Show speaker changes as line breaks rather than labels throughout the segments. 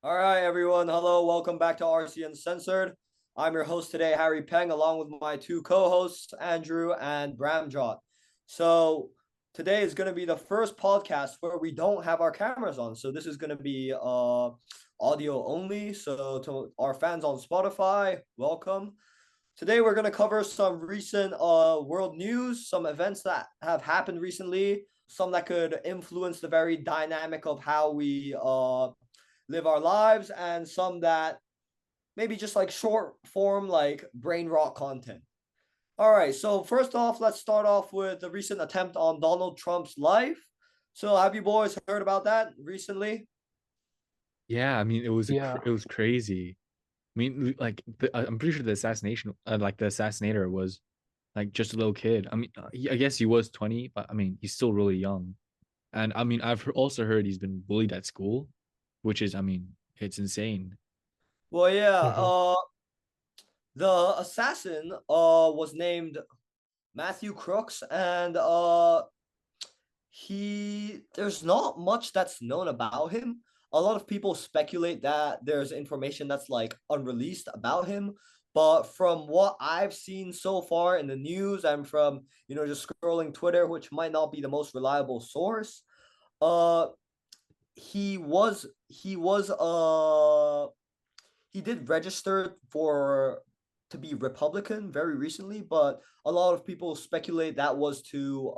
All right, everyone. Hello, welcome back to RC Uncensored. I'm your host today, Harry Peng, along with my two co-hosts, Andrew and Brahmjot. So today is going to be the first podcast where we don't have our cameras on. So this is going to be audio only. So to our fans on Spotify, welcome. Today we're going to cover some recent world news, some events that have happened recently, some that could influence the very dynamic of how we live our lives, and some that maybe just like short form, like brain rot content. All right, so first off, let's start off with the recent attempt on Donald Trump's life. So, have you boys heard about that recently?
Yeah, I mean,
Yeah,
it was crazy. I mean, I'm pretty sure the assassination, the assassinator was like just a little kid. I mean, I guess he was 20, but I mean, he's still really young. And I mean, also heard he's been bullied at school, which is, I mean, it's insane.
Well, yeah,
hmm
the assassin was named Matthew Crooks, and he there's not much that's known about him. A lot of people speculate that there's information that's like unreleased about him, but from what I've seen so far in the news and from just scrolling Twitter, which might not be the most reliable source, uh he was he did register for to be Republican very recently, but a lot of people speculate that was to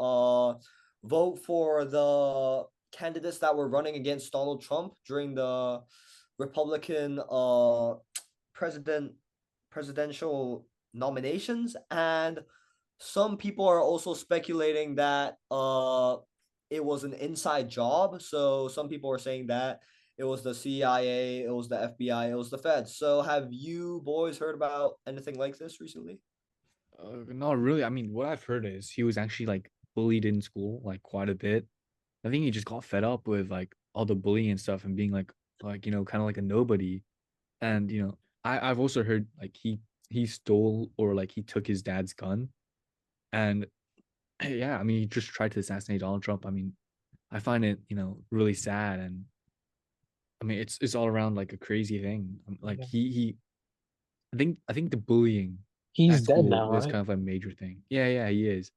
vote for the candidates that were running against Donald Trump during the Republican president presidential nominations. And some people are also speculating that it was an inside job. So some people are saying that it was the CIA, it was the FBI, it was the Feds. So have you boys heard about anything like this recently?
Not really. I mean, what I've heard is he was actually like bullied in school, like quite a bit. I think he just got fed up with like all the bullying and stuff and being kind of like a nobody. And I've also heard like he stole or like he took his dad's gun. And yeah, I mean, he just tried to assassinate Donald Trump. I mean, I find it, really sad. And I mean, it's all around like a crazy thing. Like
yeah.
I think the bullying
He's
at
dead
school
now,
was
right?
kind of a major thing. Yeah, he is.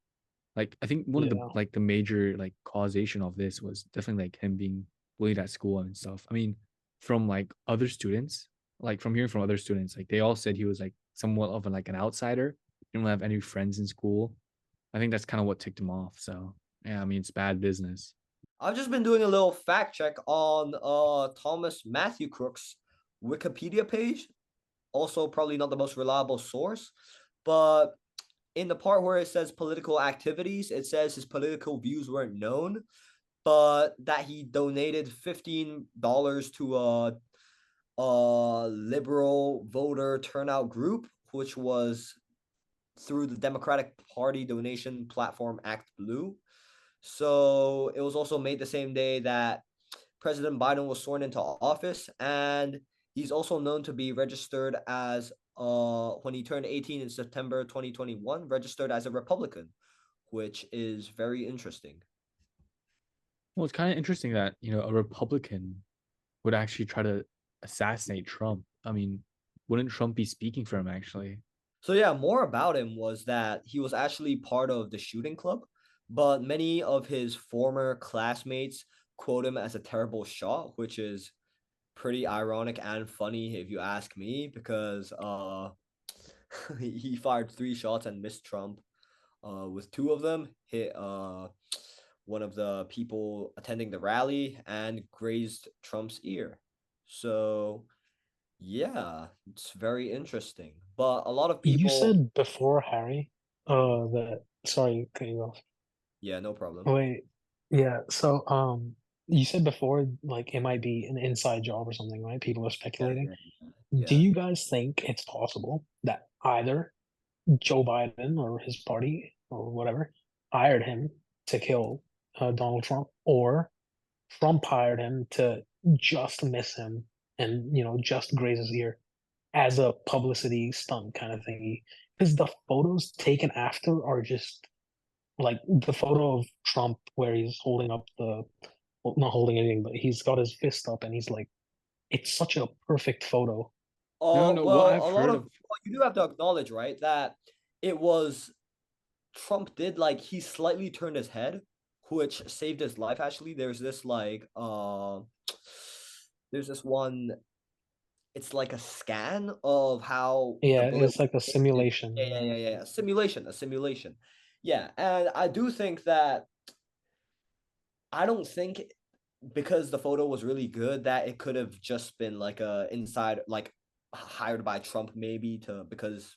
Like I think one of the
Yeah.
like the major like causation of this was definitely like him being bullied at school and stuff. I mean, from like other students, like from hearing from other students, like they all said he was like somewhat of like an outsider. Didn't have any friends in school. I think that's kind of what ticked him off. So yeah, I mean it's bad business.
I've just been doing a little fact check on Thomas Matthew Crook's Wikipedia page. Also, probably not the most reliable source, but in the part where it says political activities, it says his political views weren't known, but that he donated $15 to a liberal voter turnout group, which was through the Democratic Party donation platform Act Blue. So it was also made the same day that President Biden was sworn into office, and he's also known to be registered as when he turned 18 in September 2021, registered as a Republican, which is very interesting.
Well, it's kind of interesting that a Republican would actually try to assassinate Trump. I mean, wouldn't Trump be speaking for him actually?
So yeah, more about him was that he was actually part of the shooting club, but many of his former classmates quote him as a terrible shot, which is pretty ironic and funny if you ask me, because he fired 3 shots and missed Trump. With 2 of them hit one of the people attending the rally and grazed Trump's ear. So yeah, it's very interesting. But a lot of
You
people,
said before, Harry, that sorry, cut you off.
yeah, no problem.
Wait, yeah, so you said before like it might be an inside job or something, right? People are
Yeah,
speculating.
yeah,
Do
yeah.
you guys think it's possible that either Joe Biden or his party or whatever hired him to kill Donald Trump, or Trump hired him to just miss him and just graze his ear as a publicity stunt kind of thingy? Because the photos taken after are just like the photo of Trump where he's holding up the well, not holding anything, but he's got his fist up and he's like it's such a perfect photo.
No, what
Well,
I've
a lot
heard
of
of.
you do have to acknowledge, right, that it was Trump did like he slightly turned his head, which saved his life. Actually, there's this one. It's like a scan of how the
Yeah,
bullet.
it's like a simulation.
Yeah. A simulation. Yeah, and I do think that I don't think because the photo was really good that it could have just been like a inside like hired by Trump maybe to because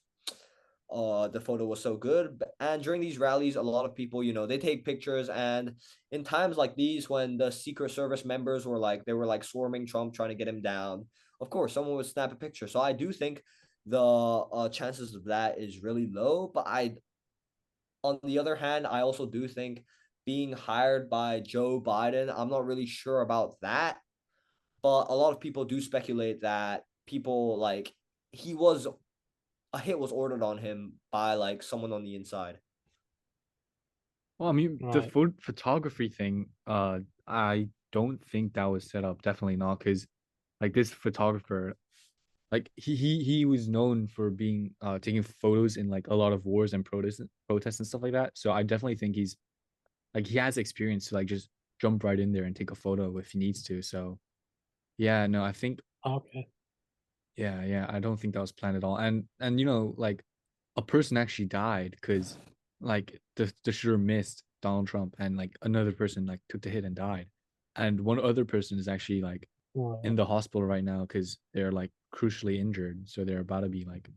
the photo was so good. And during these rallies, a lot of people, they take pictures. And in times like these, when the Secret Service members were like, they were like swarming Trump, trying to get him down, of course, someone would snap a picture. So I do think the chances of that is really low. But on the other hand, I also do think being hired by Joe Biden, I'm not really sure about that. But a lot of people do speculate that people like he was a hit was ordered on him by like someone on the inside.
Well, I mean, the
Right.
photography thing, I don't think that was set up. Definitely not, because like this photographer, like he was known for being taking photos in like a lot of wars and protests and stuff like that. So I definitely think he's like he has experience to like just jump right in there and take a photo if he needs to. So yeah, no, I think
Okay.
yeah, I don't think that was planned at all. And like a person actually died because like the shooter missed Donald Trump and like another person like took the hit and died. And one other person is actually like in
Right.
the hospital right now because they're like crucially injured. So they're about to be like,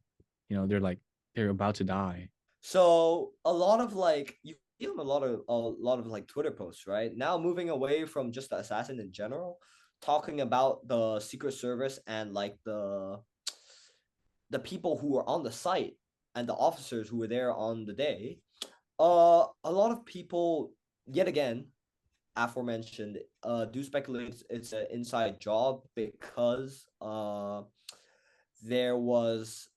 they're about to die.
So a lot of like you see on a lot of like Twitter posts, right? Now moving away from just the assassin in general, talking about the Secret Service and like the people who were on the site and the officers who were there on the day. A lot of people, yet again, aforementioned, do speculate it's an inside job because there was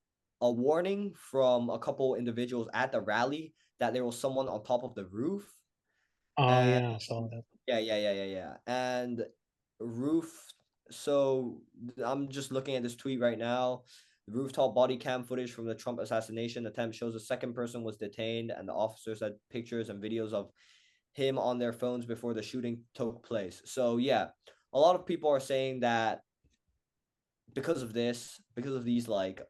a warning from a couple individuals at the rally that there was someone on top of the roof.
Oh
And
yeah, I saw that.
yeah. And roof. So I'm just looking at this tweet right now. The rooftop body cam footage from the Trump assassination attempt shows a second person was detained, and the officers had pictures and videos of him on their phones before the shooting took place. So yeah, a lot of people are saying that because of this, because of these like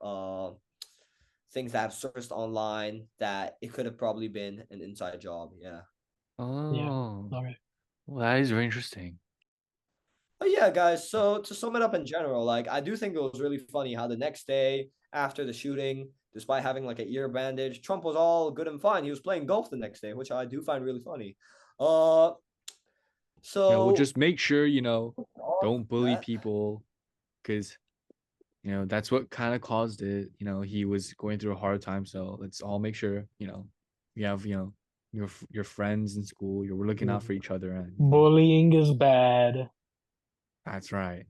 things that have surfaced online, that it could have probably been an inside job. Yeah.
Yeah.
Oh,
Okay.
well, that is very interesting.
But yeah, guys. So to sum it up in general, like I do think it was really funny how the next day after the shooting, despite having like an ear bandage, Trump was all good and fine. He was playing golf the next day, which I do find really funny. Uh,
We'll
so
just make sure,
off
don't bully
that,
people because that's what kind of caused it. He was going through a hard time, so let's all make sure, we have, your friends in school, we're looking out for each other, and
Bullying is bad.
that's right.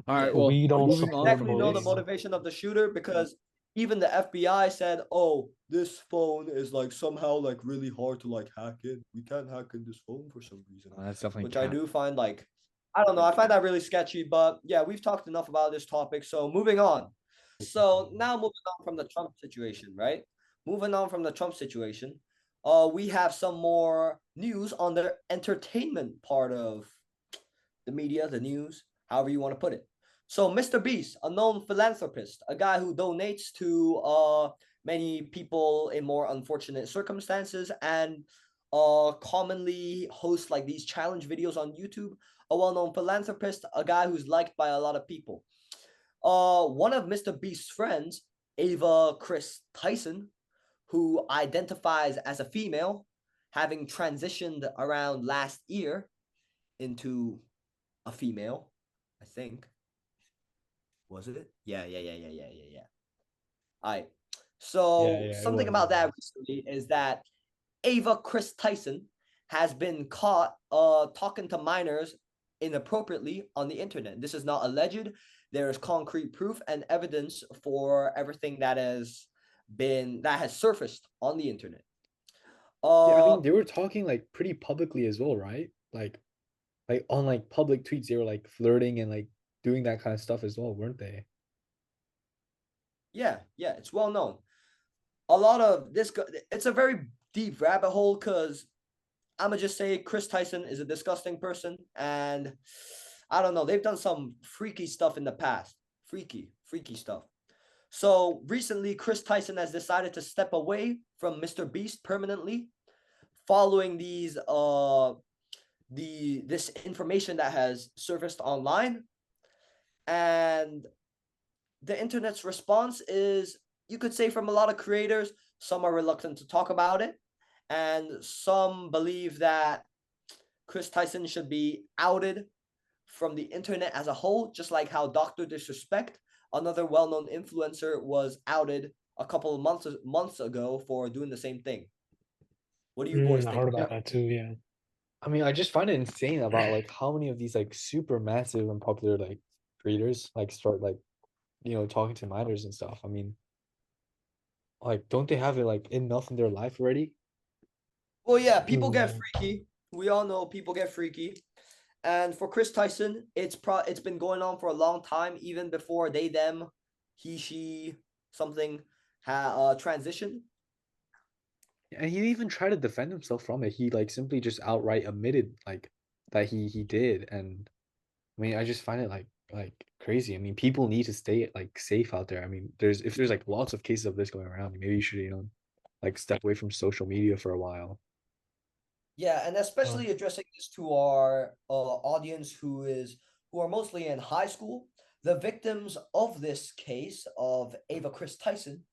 All
yeah,
right, well,
We
we
don't
moving
don't
on
support
from
exactly know the
this.
bullying.
motivation of the shooter because even the FBI said, "Oh, this phone is like somehow like really hard to like hack in. We can't hack in this phone for some reason,"
That's definitely
which I
cap.
do find like I don't know. I find that really sketchy. But yeah, we've talked enough about this topic. So moving on. So now moving on from the Trump situation, right? Moving on from the Trump situation, we have some more news on the entertainment part of the media, the news, however you want to put it. So Mr. Beast, a known philanthropist, a guy who donates to many people in more unfortunate circumstances and commonly hosts like these challenge videos on YouTube, a well-known philanthropist, a guy who's liked by a lot of people. One of Mr. Beast's friends, Ava Chris Tyson, who identifies as a female, having transitioned around last year into a female, I think. Was it? Yeah. All right.
Yeah,
So
yeah, it
something
was.
about that recently is that Ava Chris Tyson has been caught talking to minors inappropriately on the internet. This is not alleged. There is concrete proof and evidence for everything that has surfaced on the internet.
Yeah, I
Uh
mean, they were talking like pretty publicly as well, right? Like on like public tweets, they were like flirting and like doing that kind of stuff as well, weren't they?
Yeah, it's well known. A lot of this, it's a very deep rabbit hole because I'm gonna just say Chris Tyson is a disgusting person, and I don't know, they've done some freaky stuff in the past. Freaky stuff. So recently, Chris Tyson has decided to step away from Mr. Beast permanently, following this information that has surfaced online. And the internet's response is, you could say, from a lot of creators, some are reluctant to talk about it, and some believe that Chris Tyson should be outed from the internet as a whole, just like how Dr. Disrespect, another well-known influencer, was outed a couple of months ago for doing the same thing. What do you boys
I
think
heard
about
about that too. Yeah.
I mean, I just find it insane about like how many of these like super massive and popular like creators like start like, you know, talking to minors and stuff. I mean, like, don't they have it like enough in their life already?
Well, yeah, people get
Yeah.
freaky. We all know people get freaky. And for Chris Tyson, it's been going on for a long time, even before they, them, he, she, something transition.
And he didn't even try to defend himself from it. He like simply just outright admitted like that he did. And I mean, I just find it like crazy. I mean, people need to stay like safe out there. I mean, if there's like lots of cases of this going around, maybe you should, you know, like step away from social media for a while.
Yeah, and especially addressing this to our audience who are mostly in high school. The victims of this case of Ava Chris Tyson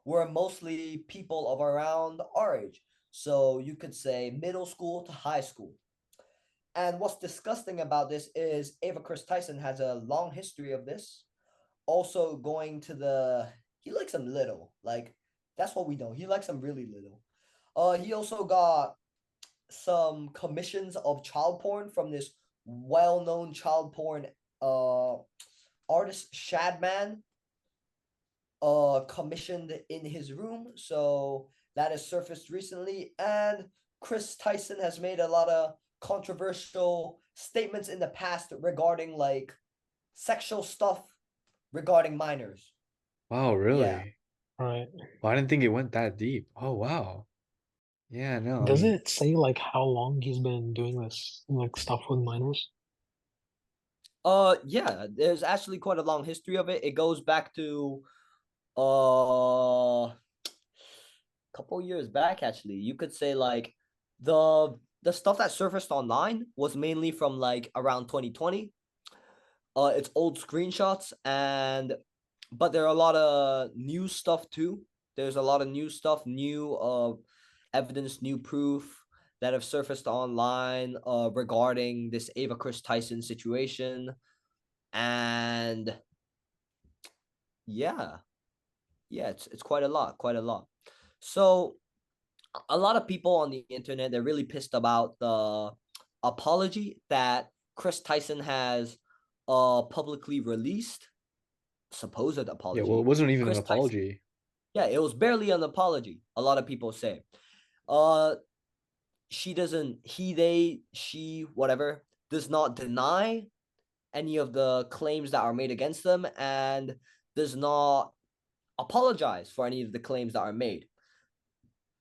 were mostly people of around our age. So you could say middle school to high school. And what's disgusting about this is Ava Chris Tyson has a long history of this. Also going to he likes them little. Like, that's what we know. He likes them really little. He also got some commissions of child porn from this well-known child porn artist Shadman, commissioned in his room. So that has surfaced recently. And Chris Tyson has made a lot of controversial statements in the past regarding like sexual stuff regarding minors.
Wow,
Yeah.
really?
Right.
Well, I didn't think it went that deep. Oh, wow. Yeah, no, I
Does
mean,
it say like how long he's been doing this like stuff with minors?
Yeah, there's actually quite a long history of it. It goes back to a couple years back, actually. You could say like the stuff that surfaced online was mainly from like around 2020. It's old screenshots, and but there are a lot of new stuff too. There's a lot of new stuff, new evidence, new proof that have surfaced online regarding this Ava Chris Tyson situation. And yeah, it's quite a lot, quite a lot. So a lot of people on the internet, they're really pissed about the apology that Chris Tyson has publicly released. Supposed
yeah, well, it
apology.
wasn't even an
Chris Tyson,
apology.
yeah, it was barely an apology. A lot of people say, uh, she doesn't, he, they, she, whatever, does not deny any of the claims that are made against them, and does not apologize for any of the claims that are made.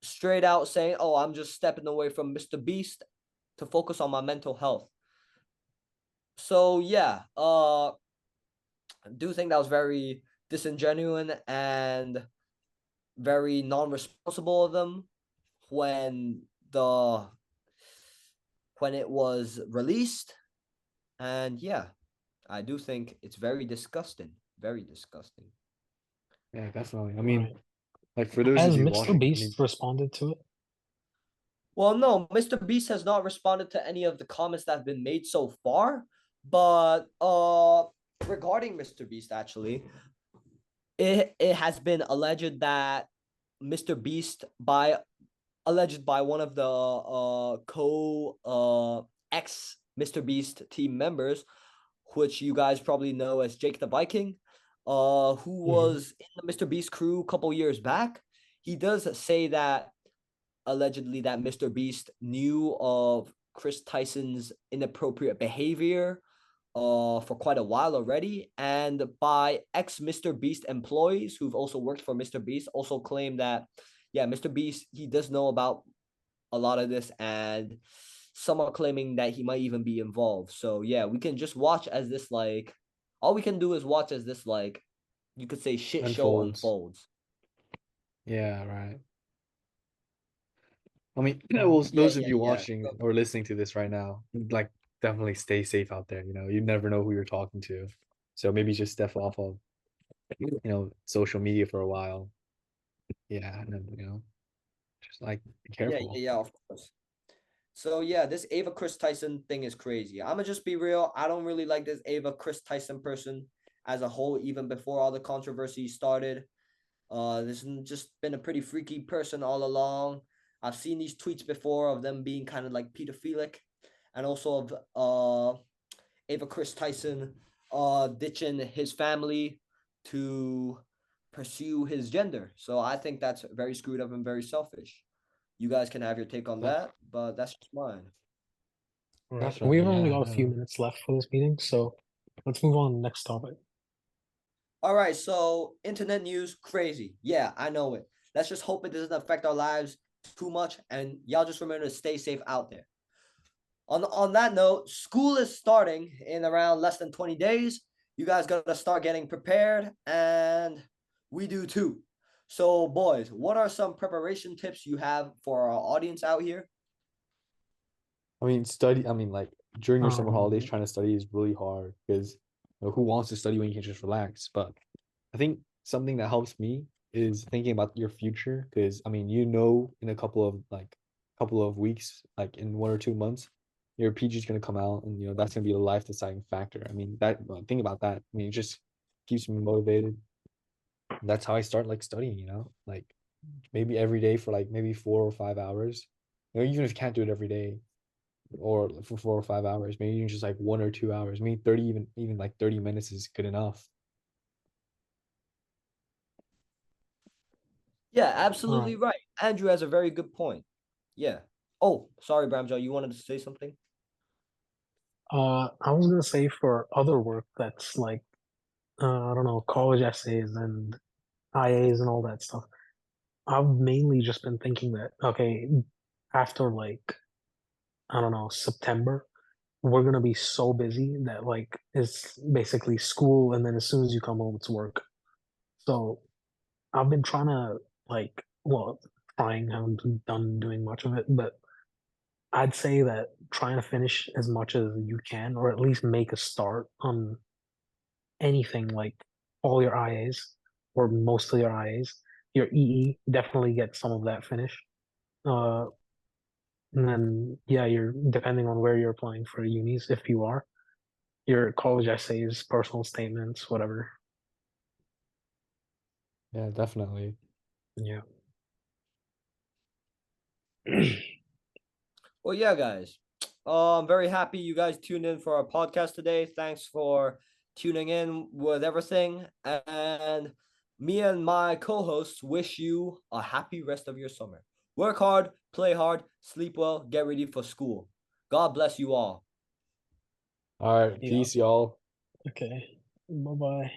Straight out saying, "Oh, I'm just stepping away from Mr. Beast to focus on my mental health." So yeah, I do think that was very disingenuous and very non-responsible of them when the when it was released. And yeah, I do think it's very disgusting. Very disgusting.
Yeah, definitely. I mean,
Right.
like for those of
Has
you
Mr.
watching, I mean,
Beast responded to it?
Well, no, Mr. Beast has not responded to any of the comments that have been made so far. But regarding Mr. Beast, actually, it has been alleged that Mr. Beast, by alleged by one of the ex Mr. Beast team members, which you guys probably know as Jake the Viking, who was in the Mr. Beast crew a couple years back. He does say that allegedly that Mr. Beast knew of Chris Tyson's inappropriate behavior for quite a while already, and by ex-Mr. Beast employees who've also worked for Mr. Beast also claim that, yeah, Mr. Beast, he does know about a lot of this, and some are claiming that he might even be involved. So yeah, we can just watch as this, like, all we can do is watch as this, like, you could say, shit show unfolds.
Yeah, right. I mean, well, those of you watching or listening to this right now, like, definitely stay safe out there. You never know who you're talking to. So maybe just step off of, social media for a while. Yeah, and then, just like be careful.
Yeah, of course. So yeah, this Ava Chris Tyson thing is crazy. I'm gonna just be real. I don't really like this Ava Chris Tyson person as a whole, even before all the controversy started. This has just been a pretty freaky person all along. I've seen these tweets before of them being kind of like pedophilic, and also of Ava Chris Tyson ditching his family to pursue his gender. So I think that's very screwed up and very selfish. You guys can have your take on that, but that's just mine.
All right. We've only got a few minutes left for this meeting, so let's move on to the next topic.
All right, so internet news, crazy. Yeah, I know it. Let's just hope it doesn't affect our lives too much, and y'all just remember to stay safe out there. On that note, school is starting in around less than 20 days. You guys gotta start getting prepared, and we do too. So, boys, what are some preparation tips you have for our audience out here?
I mean, like, during your summer holidays, trying to study is really hard because who wants to study when you can just relax? But I think something that helps me is thinking about your future because, I mean, in a couple of weeks, like in 1 or 2 months, your PG is going to come out, and that's going to be a life deciding factor. I mean, think about that. I mean, it just keeps me motivated. That's how I start, like, studying, like maybe every day for like maybe 4 or 5 hours. Even if you can't do it every day or for 4 or 5 hours, maybe even just like 1 or 2 hours. Maybe 30, even like 30 minutes is good enough.
Yeah, absolutely right. Andrew has a very good point. Yeah. Oh, sorry, Brahmjot, you wanted to say something?
I was gonna say for other work that's like, I don't know, college essays and IAs and all that stuff. I've mainly just been thinking that, okay, after like, I don't know, September, we're gonna be so busy that like it's basically school, and then as soon as you come home, it's work. So I've been trying to like, well, haven't done doing much of it, but I'd say that trying to finish as much as you can, or at least make a start on anything, like all your IAs or most of your IAs. Your EE, definitely get some of that finished. Uh, and then yeah, you're depending on where you're applying for unis, if you are, your college essays, personal statements, whatever.
Yeah, definitely.
Yeah.
Well, yeah, guys. I'm very happy you guys tuned in for our podcast today. Thanks for tuning in with everything. And me and my co-hosts wish you a happy rest of your summer. Work hard, play hard, sleep well, get ready for school. God bless you all.
All right, peace, y'all.
Okay. Bye bye.